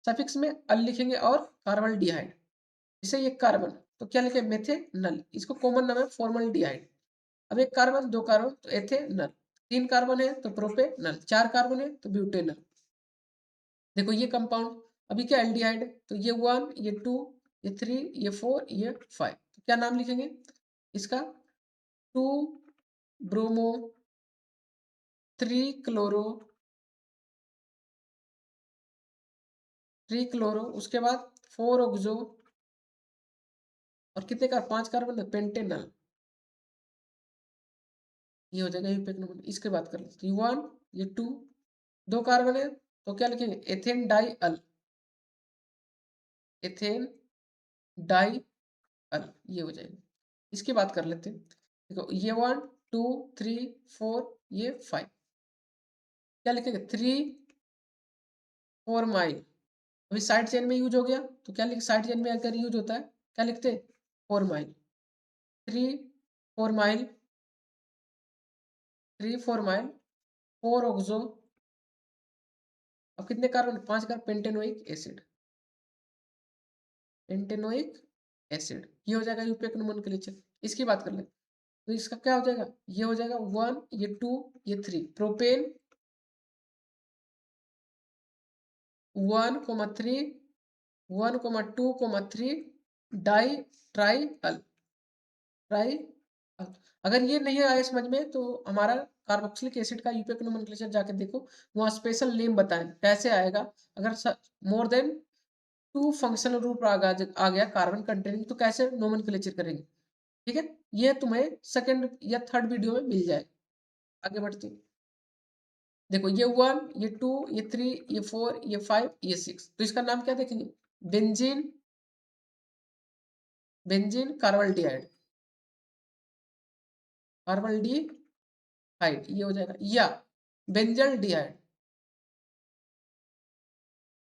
सफिक्स में अल लिखेंगे और कार्बल्डिहाइड, जैसे ये कार्बन तो क्या लिखे? मेथेनल। इसको कॉमन नाम है फॉर्मल्डिहाइड। अब एक कार्बन, दो कार्बन तो एथेनल, तीन कार्बन है तो प्रोपेनल, चार कार्बन है तो ब्यूटेनल। देखो ये कंपाउंड अभी क्या एल्डिहाइड है, तो ये 1, ये 2, ये 3, ये 4, ये 5, तो क्या नाम लिखेंगे इसका? 2 ब्रोमो 3 क्लोरो, 3 क्लोरो, उसके बाद 4 ऑक्सो, और कितने का? 5 कार्बन है, पेंटेनल। ये हो जाएगा यूपेक नंबर। इसके बात कर लेते हैं, ये 1, ये 2, दो कार्बन है तो क्या लिखेंगे? एथेन डाई अल, एथेन डाई अल, ये हो जाएगा। इसकी बात कर लेते हैं। देखो ये 1, 2, 3, 4, ये 5, क्या लिखेंगे? 3 4 माइल। अभी साइड चेन में यूज हो गया तो क्या लिखे? साइड चेन में अगर यूज होता है क्या लिखते हैं? 4 माइल। 3 4 माइल, 3 4 माइल, 4 ऑक्सो, अब कितने carbon? 5 carbon, pentanoic acid, pentanoic acid. ये हो जाएगा यूपीएक नोमेनक्लेचर। इसकी बात कर ले तो इसका क्या हो जाएगा? ये हो जाएगा 1, ये 2, ये 3, प्रोपेन 1,3, 1,2,3 डाई ट्राई अल, ट्राई। अगर ये नहीं आया समझ में तो हमारा कार्बोक्सिलिक एसिड का यूपीएक नोमेनक्लेचर जाके देखो, वहाँ स्पेशल नेम बताएं कैसे आएगा। अगर मोर देन 2 फंक्शनल ग्रुप आ गया कार्बन कंटेनिंग तो कैसे नोमेनक्लेचर करेंगे, ठीक है। ये तुम्हें सेकंड या थर्ड वीडियो में मिल जाए। आगे बढ़ते हैं। देखो ये 1, ये 2, ये 3, ये 4, ये 5, ये 6, तो इसका नाम क्या देखेंगे? बेंजीन, बेंजीन कार्बल्डिहाइड, कार्बल्डिहाइड, ये हो जाएगा। या बेंजल डिहाइड,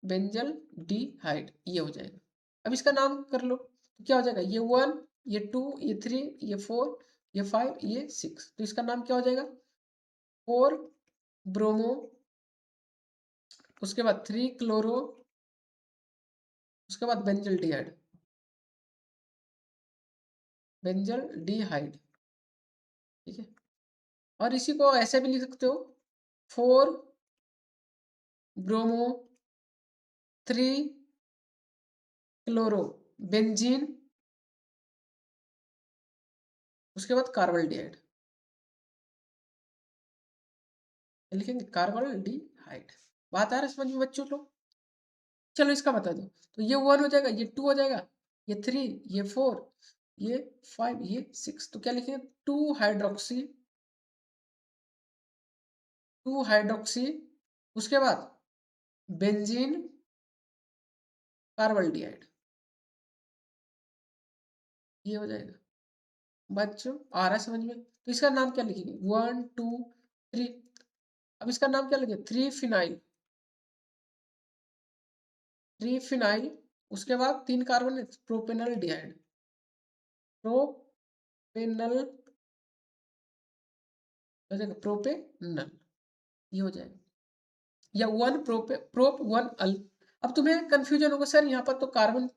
बेंजल डिहाइड, ये हो जाएगा। अब इसका नाम कर लो तो क्या हो जाएगा? ये 1, ये 2, ये 3, ये 4, ये 5, ये 6, तो इसका नाम क्या हो जाएगा? 4 ब्रोमो, उसके बाद 3 क्लोरो, उसके बाद बेंजल डिहाइड, बेंजल डिहाइड, ठीक है। और इसी को ऐसे भी लिख सकते हो, 4 ब्रोमो 3 क्लोरो बेंजीन, उसके बाद कार्बल्डिहाइड, लिखेंगे कार्बल्डिहाइड। बात आ रहा है समझ में बच्चों लोग? चलो इसका बता दो, तो ये 1 हो जाएगा, ये 2 हो जाएगा, ये 3, ये 4, ये 5, ये 6, तो क्या लिखेंगे? 2 हाइड्रोक्सी, 2 हाइड्रोक्सी, उसके बाद बेंजीन कार्बल्डिहाइड, ये हो जाएगा। बच्चों आ रहा है समझ में? तो इसका नाम क्या लिखेंगे? 1 2 3, अब इसका नाम क्या लिखेंगे? 3 फिनाइल, 3 फिनाइल, उसके बाद 3 कार्बन प्रोपेनल डिहाइड, प्रोपेनल हो जाएगा, प्रोपेनल, ये हो जाएगा। या 1 प्रोप 1 अल। अब तुम्हें कंफ्यूजन होगा, सर यहाँ पर तो कार्बन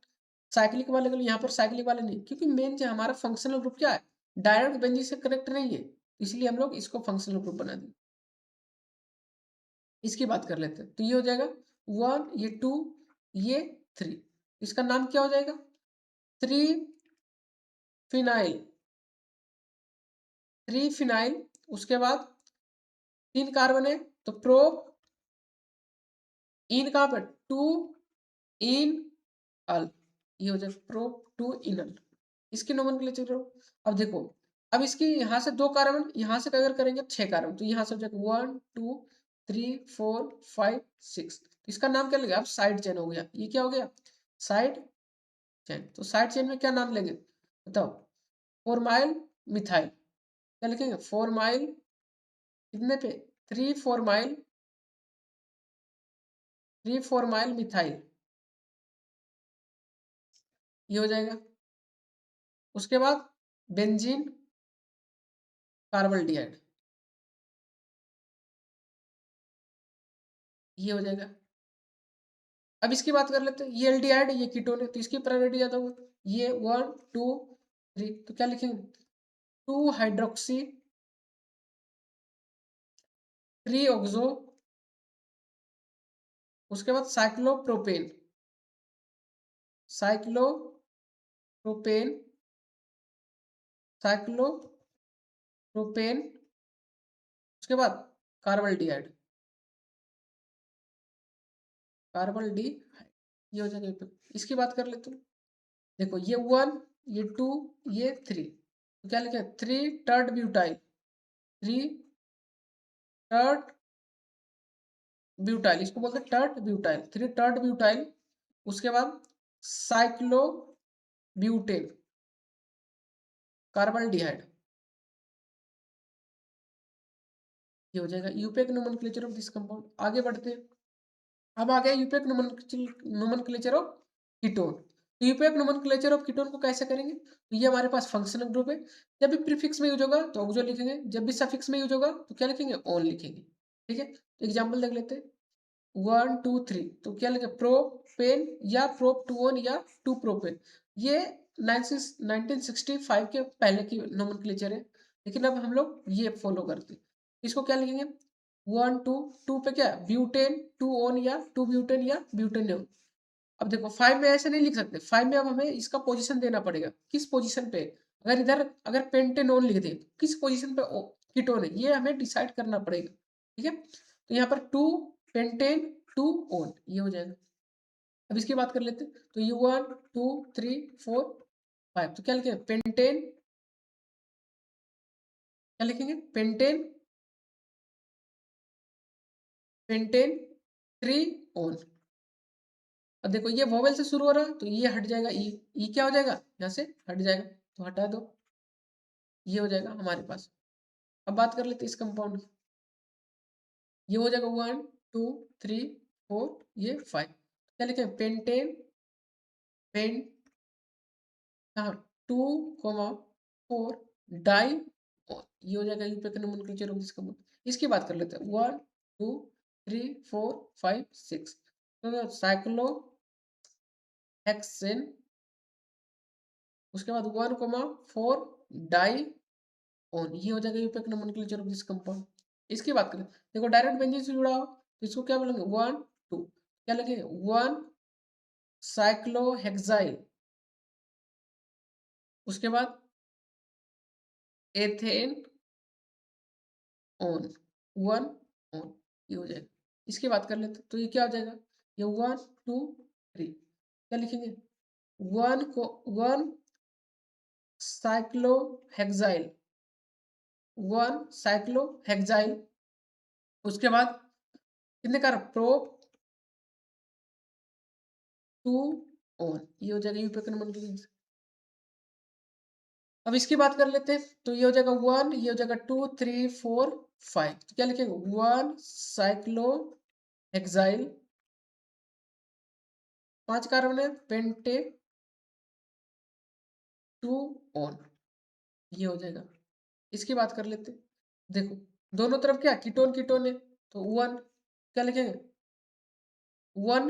साइक्लिक वाले के लिए, यहाँ पर साइक्लिक वाले नहीं, क्योंकि मेन जो हमारा फंक्शनल ग्रुप क्या है? डायरेक्ट बेंजीन से कनेक्ट नहीं है, इसलिए हम लोग इसको फंक्शनल ग्रुप बना दें। इसकी बात कर लेते हैं, तो ये हो जाएगा 1, ये 2, ये 3, इसका नाम क्या हो जाएगा? 3 फिनाइल, 3 फिनाइल, उसके बाद 3 कार्बन है तो प्रो इन कहाँ पर 2 इन अल, ये हो जाएगा प्रो 2 इनल। इसकी नोमेनक्लेचर करो। अब देखो, अब इसकी यहाँ से 2 कार्बन, यहाँ से अगर करेंगे 6 कार्बन, तो यहाँ से हो जाएगा 1 2 3 4 5 6। तो इसका नाम क्या लगेगा? अब साइड चेन हो गया। ये क्या हो गया? Side chain. तो साइड चेन में क्या नाम लेंगे बताओ? Formyl methyl. क्या लिखेंगे? फॉर्माइल, कितने पे? 3 फॉर्माइल, 3 फॉर्माइल मिथाइल, ये हो जाएगा। उसके बाद बेंजीन कार्बल्डिहाइड, ये हो जाएगा। अब इसकी बात कर लेते हैं, ये एल्डिहाइड ये कीटोन है, तो इसकी प्रायोरिटी ज्यादा होगा। ये 1 2 3, तो क्या लिखेंगे? 2 हाइड्रोक्सी 3 ऑक्सो, उसके बाद साइक्लोप्रोपेन, साइक्लोप्रोपेन, साइक्लोप्रोपेन, उसके बाद कार्बल्डिहाइड, कार्बल्डिहाइड, ये हो जाएगा। इसकी बात कर लेते हैं। देखो ये 1 ये 2 ये 3, तो क्या लिखे? 3 टर्ड ब्यूटाइल, 3 टर्ड ब्यूटाइल, इसको बोलते हैं टर्ड ब्यूटाइल, 3 टर्ड ब्यूटाइल। उसके बाद साइक्लो ब्यूटेन कार्बल्डिहाइड, ये हो जाएगा यूपेक नोमेनक्लेचर ऑफ दिस कंपाउंड। आगे बढ़ते हैं। अब आ गया यूपेक नोमेनक्लेचर ऑफ कीटोन। तो यूपेक नोमेनक्लेचर ऑफ कीटोन को कैसे करेंगे? तो ये हमारे पास फंक्शनल ग्रुप है। जब भी प्रीफिक्स में यूज होगा तो ऑक्सो लिखेंगे, जब भी सफिक्स में यूज होगा तो क्या लिखेंगे? ऑन लिखेंगे। ठीक है, तो एग्जाम्पल देख लेते हैं। 1 2 3, तो क्या लिखे? प्रोपेन या प्रोप टू ओन या टू प्रोपेन। ये 1965 के पहले की नोमेनक्लेचर है, लेकिन अब हम लोग ये फॉलो करते हैं। इसको क्या लिखेंगे? 1 2, 2 पे क्या? ब्यूटेन टू ओन या टू ब्यूटेन या ब्यूटेन। अब देखो 5 में ऐसे नहीं लिख सकते। 5 में अब हमें इसका पोजीशन देना पड़ेगा, किस पोजीशन पे। अगर इधर अगर पेंटेनोन लिख दे तो किस पोजीशन पे कीटोन है, ये हमें डिसाइड करना पड़ेगा। ठीक है, तो यहाँ पर 2 पेंटेन 2 ओन, ये हो जाएगा। अब इसकी बात कर लेते हैं। तो ये 1 2 3 4 5, तो क्या लिखेंगे? पेंटेन, क्या लिखेंगे? Pentane, pentane 3 own. अब देखो ये वोवेल से शुरू हो रहा है तो ये हट जाएगा, ई क्या हो जाएगा? यहाँ से हट जाएगा, तो हटा दो, ये हो जाएगा हमारे पास। अब बात कर लेते हैं इस कंपाउंड की। ये हो जाएगा 1 2 3 4 ये 5, क्या लिखें? पेंटेन, पेन, हाँ 2 4 डाई, और ये हो जाएगा यूपी का नोमेनक्लेचर ऑफ दिस कंपाउंड। इसकी बात कर लेते हैं। 1 2 3 4 5 6, तो साइक्लो हेक्सेन, उसके बाद 1 4 डाई ओन, ये हो जाएगा यूपेक नोमेनक्लेचर ऑफ दिस कंपाउंड। इसकी बात करें, देखो डायरेक्ट बेंजीन से जुड़ा हो तो इसको क्या बोलेंगे? 1 2, क्या लिखेंगे? 1 साइक्लोहेक्साइल, उसके बाद एथेन ओन, 1 ओन, ये हो जाएगा। इसकी बात कर लेते तो ये क्या हो जाएगा? ये 1 2 3, क्या लिखेंगे? 1 को 1 साइक्लोहेक्साइल, 1 साइक्लोहेक्साइल, उसके बाद कितने कार्बन? प्रो 2 ओन, ये हो जाएगा यूपेक नोमेनक्लेचर। अब इसकी बात कर लेते हैं। तो ये हो जाएगा 1, ये हो जाएगा 2 3 4 5, तो क्या लिखेंगे? 1 साइक्लोहेक्साइल, 5 कार्बन है, पेंटे 2 ओन, ये हो जाएगा। इसकी बात कर लेते हैं। देखो दोनों तरफ क्या कीटोन कीटोन है, तो 1, क्या लिखेंगे? 1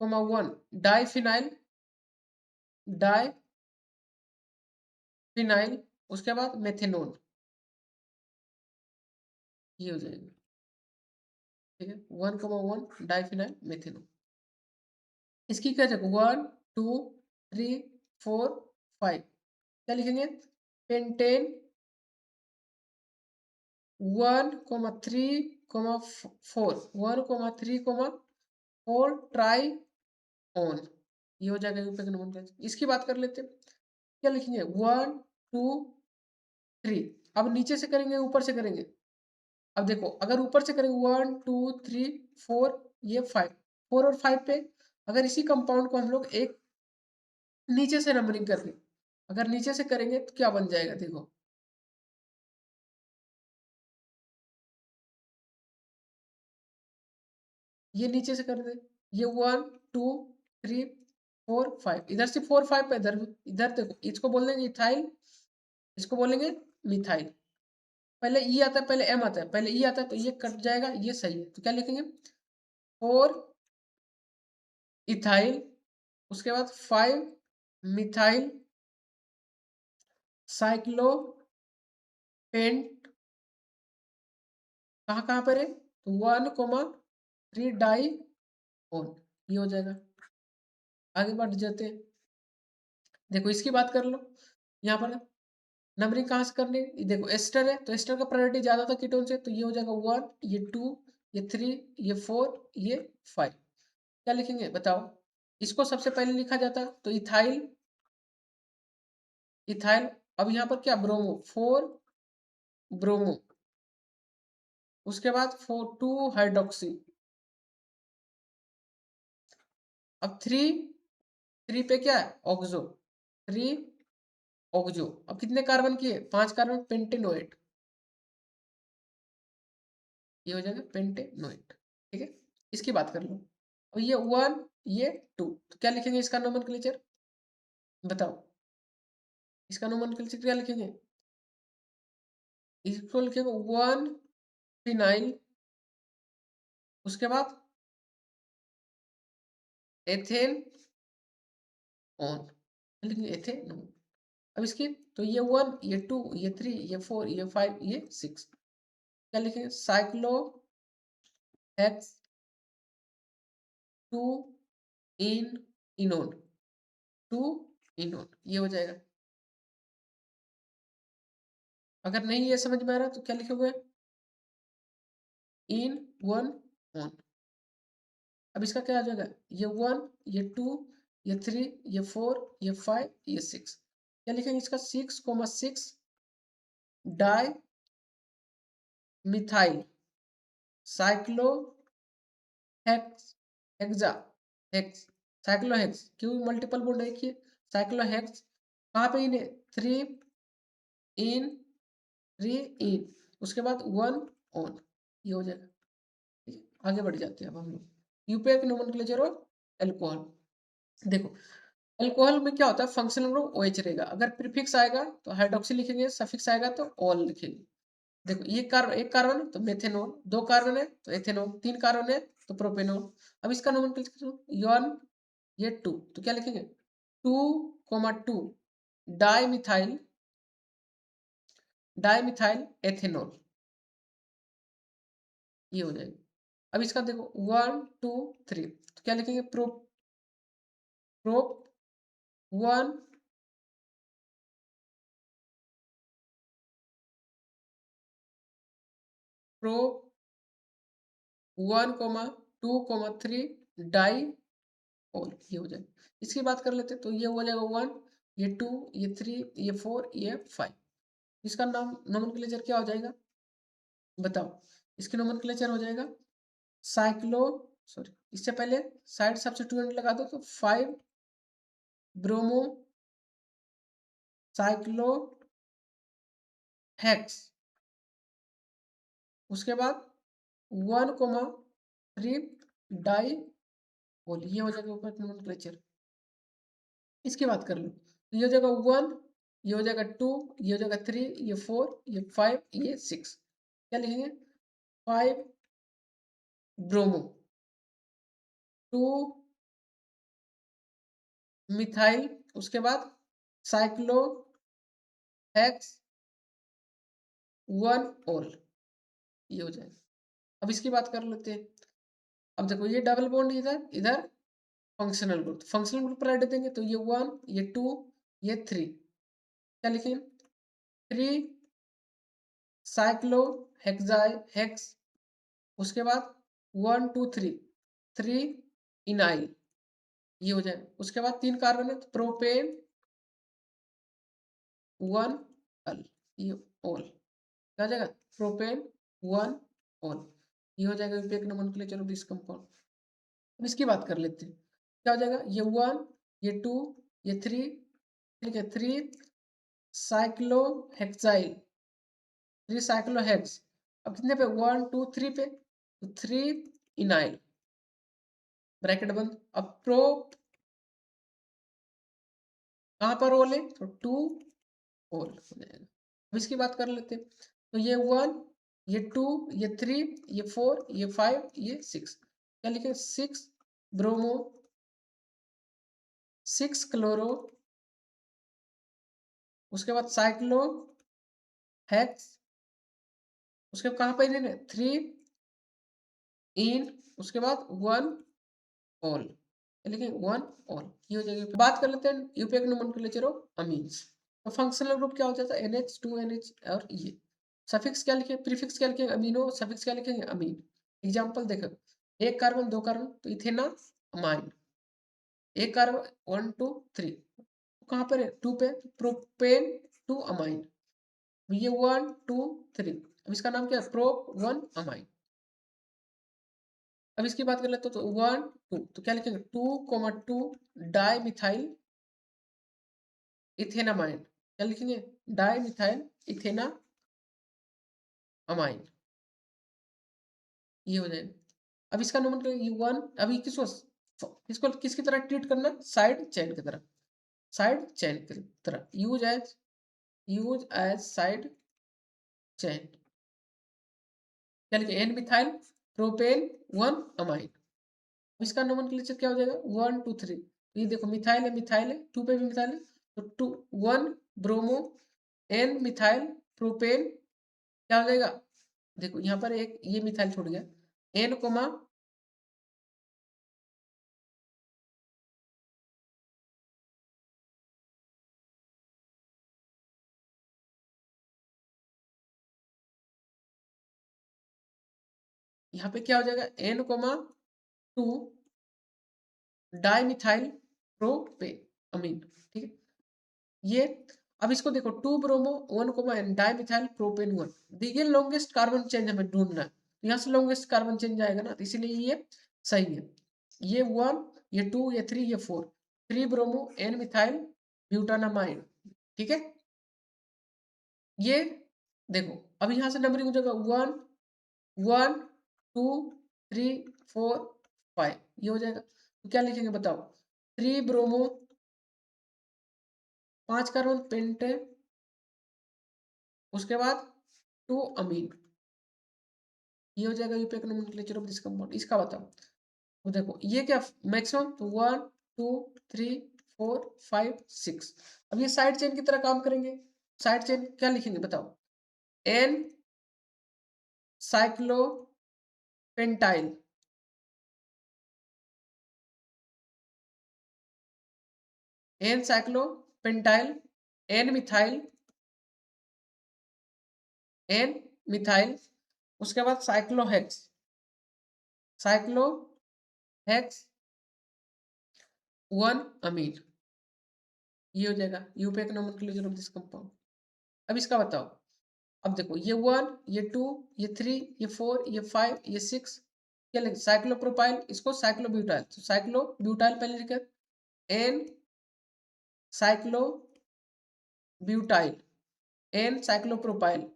1 डाइफिनाइल, डाइफिनाइल, उसके बाद मेथेनोन, ये हो जाएगा। ठीक है, 1 1 डाइफिनाइल मेथेनोन। इसकी क्या जगह? 1 2 3 4 5, क्या लिखेंगे, पेंटेन 1,3,4 1,3,4 ट्राई ऑन, ये हो जाएगा यूपी का नोमेनक्लेचर। इसकी बात कर लेते हैं, क्या लिखेंगे 1 2 3। अब नीचे से करेंगे ऊपर से करेंगे, अब देखो अगर ऊपर से करेंगे 1 2 3 4, ये 5, 4 और 5 पे अगर इसी कंपाउंड को हम लोग एक नीचे से नंबरिंग कर दें, अगर नीचे से करेंगे तो क्या बन जाएगा, देखो ये नीचे से कर दे, ये 1 2 3 4 5, इधर से 4 5 पे इधर इधर देखो, इसको बोल देंगे इथाइल, इसको बोलेंगे मिथाइल। पहले ई आता है, पहले एम आता है, पहले ई आता है, तो ये कट जाएगा, ये सही है, तो क्या लिखेंगे 4 इथाइल, उसके बाद 5 मिथाइल साइक्लोपेंट, कहाँ कहाँ पर है, तो 1,3 डाई ऑन, ये हो जाएगा। आगे बढ़ जाते हैं, देखो इसकी बात कर लो, यहाँ पर नंबरिंग कहाँ से करनी है, देखो एस्टर है तो एस्टर का प्रायोरिटी ज्यादा था कीटोन से, तो ये हो जाएगा 1, ये 2, ये 3, ये 4, ये 5। क्या लिखेंगे बताओ, इसको सबसे पहले लिखा जाता तो इथाइल, इथाइल, अब यहाँ पर क्या ब्रोमो 4 ब्रोमो, उसके बाद 4 2 हाइड्रोक्सी, अब 3 3 पे क्या है ऑक्सो, 3 ऑक्सो, अब कितने कार्बन किए 5 कार्बन, पेंटेनोएट, ये हो जाएगा पेंटेनोएट, ठीक है। इसकी बात कर लो, और ये 1 ये 2, तो क्या लिखेंगे इसका नोमेनक्लेचर बताओ, इसका नोमेनक्लेचर क्या लिखेंगे, इसको लिखेंगे 1 फिनाइल, उसके बाद एथेन ऑन, लिखेंगे एथेनॉन। अब इसकी तो ये 1 ये 2 ये 3 ये 4 ये 5 ये 6, क्या लिखेंगे साइक्लो हेक्स 2 इन इनोन, 2 इनोन, ये हो जाएगा। अगर नहीं ये समझ में आ रहा तो क्या लिखोगे इन 1 ऑन, अब इसका क्या आ जाएगा, ये 1 ये 2 ये 3 ये 4 ये 5 ये 6, क्या लिखेंगे इसका 6,6 di methyl cyclo hex hexa hex, साइक्लोहेक्स, क्यों मल्टीपल बॉन्ड एक ही, साइक्लोहेक्स कहाँ पे इन है 3 इन 3 इन, उसके बाद 1 ऑन, ये हो जाएगा, ठीक है। आगे बढ़ जाते हैं अब हम लोग यूपीए के नोमेनक्लेचर और एल्कोहल। देखो अल्कोहल में क्या होता है, फंक्शनल ग्रुप OH रहेगा, अगर प्रीफिक्स आएगा तो हाइड्रोक्सी लिखेंगे, सफिक्स आएगा तो ऑल लिखेंगे। देखो ये कार्बन, एक कार्बन है तो मेथेनॉल, दो कार्बन है तो एथेनॉल, तीन कार्बन है तो प्रोपेनॉल। अब इसका नोमेनक्लेचर 1 ये 2, तो क्या लिखेंगे 2,2 di methyl, di methyl ethanol, ये हो जाएगा। अब इसका देखो 1 2 3, तो क्या लिखेंगे प्रोप 1 प्रोप 1,2,3 डाई ऑल, ये हो जाएगा। इसकी बात कर लेते हैं, तो ये हो जाएगा 1 ये 2 ये 3 ये 4 ये 5, इसका नाम नोमेनक्लेचर क्या हो जाएगा बताओ, इसके नोमेनक्लेचर हो जाएगा साइक्लो, सॉरी इससे पहले साइड सब्स्टिट्यूएंट लगा दो, तो 5 ब्रोमो साइक्लो हेक्स, उसके बाद 1,3 डाई ऑल, ये हो जाएगा ऊपर नोमेनक्लेचर। इसकी बात कर लो, तो ये हो जाएगा 1 ये हो जाएगा 2 ये हो जाएगा 3 ये 4 ये 5 ये 6, क्या लिखेंगे 5 ब्रोमो 2 मिथाइल, उसके बाद साइक्लो हेक्स 1 ऑल, ये हो जाएगा। अब इसकी बात कर लेते हैं, अब देखो ये डबल बॉन्ड इधर इधर functional group, functional group priority देंगे, तो ये 1 ये 2 ये 3, क्या लिखेंगे? 3 साइक्लो हेक्स, उसके बाद 1 2 3 इनाइल, ये हो जाएगा। उसके बाद 3 कार्बन है तो प्रोपेन 1 अल, ये ऑल क्या हो जाएगा? प्रोपेन 1 ऑल, ये हो जाएगा IUPAC nomenclature of this compound. अब इसकी बात कर लेते हैं, क्या हो जाएगा? ये 1, ये 2, ये 3, ठीक है, 3 साइक्लोहेक्साइल, 3 साइक्लोहेक्स। अब कितने पे? 1 2 3 पे, तो 3 इनाइल, ब्रैकेट बंद। अब प्रो कहाँ पर ओल है? तो 2 ओल हो जाएगा। अब इसकी बात कर लेते हैं, तो ये 1, ये 2, ये 3, ये 4, ये 5, ये 6, क्या लिखे? 6 ब्रोमो, 6 क्लोरो, उसके बाद साइक्लो हेक्स, उसके बाद कहाँ पर इन्हें? 3 इन, उसके बाद 1 ऑल, लिखेंगे 1 ऑल, ये हो जाएगी। बात कर लेते हैं यूपीएक नोमेनक्लेचर ऑफ अमीन्स। तो फंक्शनल ग्रुप क्या हो जाता है? NH2NH और ये। सफिक्स क्या लिखेंगे? प्रीफिक्स क्या लिखेंगे? अमीनो। सफिक्स क्या लिखेंगे? अमीन। एग्जांपल देखो, एक कार्बन, दो कार्बन तो इथेना अमाइन, एक कार्बन 1 2 3, कहाँ पर है? 2 पे, प्रोपेन 2 अमाइन, ये 1 2 3, अब इसका नाम क्या है? Prop 1 amine. अब इसकी बात कर लेते हैं, तो 1 2, तो क्या लिखेंगे? 2 डाई मिथाइल इथेनामाइन, क्या लिखेंगे? डाई मिथाइल इथेना अमाइन, ये हो जाएगा। अब इसका नोमेनक्लेचर ये 1, अभी किसको किसकी तरह ट्रीट करना? साइड चेन की तरह, साइड चेन की तरह, यूज एज साइड चेन, क्या लिखे? N methyl propane 1 amine. इसका नोमेनक्लेचर क्या हो जाएगा? 1 2 3, ये देखो मिथाइल है, 2 पे भी मिथाइल है, तो 2 1 ब्रोमो एन मिथाइल प्रोपेन, क्या हो जाएगा? देखो यहाँ पर एक ये मिथाइल छोड़ गया, एन कोमा, यहाँ पे क्या हो जाएगा? N comma 2 di methyl propane amine, ठीक है, ये। अब इसको देखो, 2 bromo 1 comma N di methyl propane 1, देखिए लॉन्गेस्ट कार्बन चेंज हमें ढूंढना है, यहाँ से लॉन्गेस्ट कार्बन चेंज आएगा ना, तो इसीलिए ये सही है। ये 1, ये 2, ये 3, ये 4, 3 ब्रोमो एन मिथाइल ब्यूटानामाइड, ठीक है, ये देखो। अब यहाँ से नंबरिंग हो जाएगा 1 1 2 3 4 5, ये हो जाएगा। तो क्या लिखेंगे बताओ? 3 ब्रोमो, 5 कार्बन पेंटे, उसके बाद 2 अमीन, ये हो जाएगा IUPAC nomenclature of this compound. इसका बताओ, तो देखो ये क्या मैक्सिमम, तो 1 2 3 4 5 6, अब ये साइड चेन की तरह काम करेंगे। साइड चेन क्या लिखेंगे बताओ? N cyclopentyl, N cyclopentyl, N methyl, N methyl, उसके बाद साइक्लोहेक्स, साइक्लोहेक्स 1 अमीन, ये हो जाएगा IUPAC nomenclature of this compound. अब इसका बताओ, अब देखो ये 1 ये 2 ये 3 ये 4 ये 5 ये 6, क्या लिखे? साइक्लोप्रोपाइल, इसको साइक्लोब्यूटाइल, तो साइक्लोब्यूटाइल पहले लिखे, N cyclobutyl, N cyclopropyl,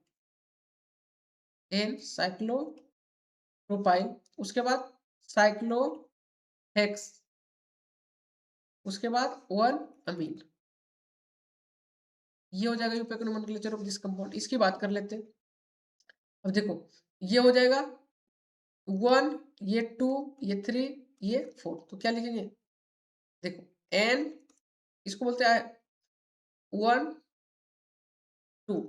N cyclopropyl, उसके बाद साइक्लोहेक्स, उसके बाद 1 अमीन, ये हो जाएगा IUPAC nomenclature of this compound. इसकी बात कर लेते हैं, अब देखो ये हो जाएगा 1 ये 2 ये 3 ये 4, तो क्या लिखेंगे? देखो एन, इसको बोलते हैं 1 2,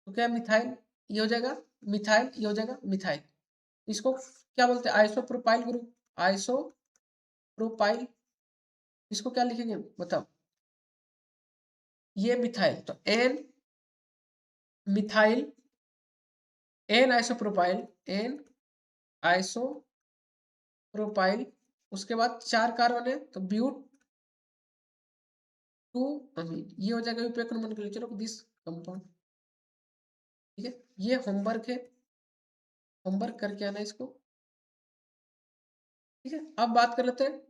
तो क्या मिथाइल, ये हो जाएगा मिथाइल, ये हो जाएगा मिथाइल, इसको क्या बोलते हैं? आइसोप्रोपाइल ग्रुप, आइसोप्रोपाइल, इसको क्या लिखेंगे बताओ? ये मिथाइल, तो N methyl, N isopropyl, N isopropyl, उसके बाद 4 कार्बन है तो ब्यूट 2 अमीन, ये हो जाएगा IUPAC nomenclature of this compound. ठीक है, ये होमवर्क है, होमवर्क करके आना इसको। ठीक है, अब बात कर लेते हैं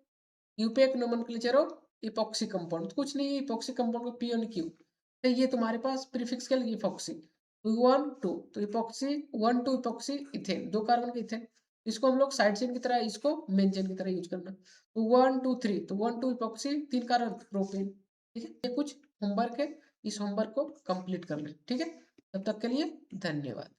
IUPAC nomenclature of epoxy compound. कुछ नहीं है, इपॉक्सी कंपाउंड को पी और क्यू, तो ये तुम्हारे पास प्रीफिक्स क्या लगी, इपॉक्सी 1 2, तो इपॉक्सी 1 2 इपॉक्सी इथेन, 2 कार्बन का इथेन, इसको हम लोग साइड चेन की तरह, इसको मेन चेन की तरह यूज करना। तो 1 2 3, तो 1 2 इपॉक्सी, 3 कार्बन प्रोपेन। ठीक है, ये कुछ होमवर्क है, इस होमवर्क को कंप्लीट कर ले। ठीक है, तब तक के लिए धन्यवाद।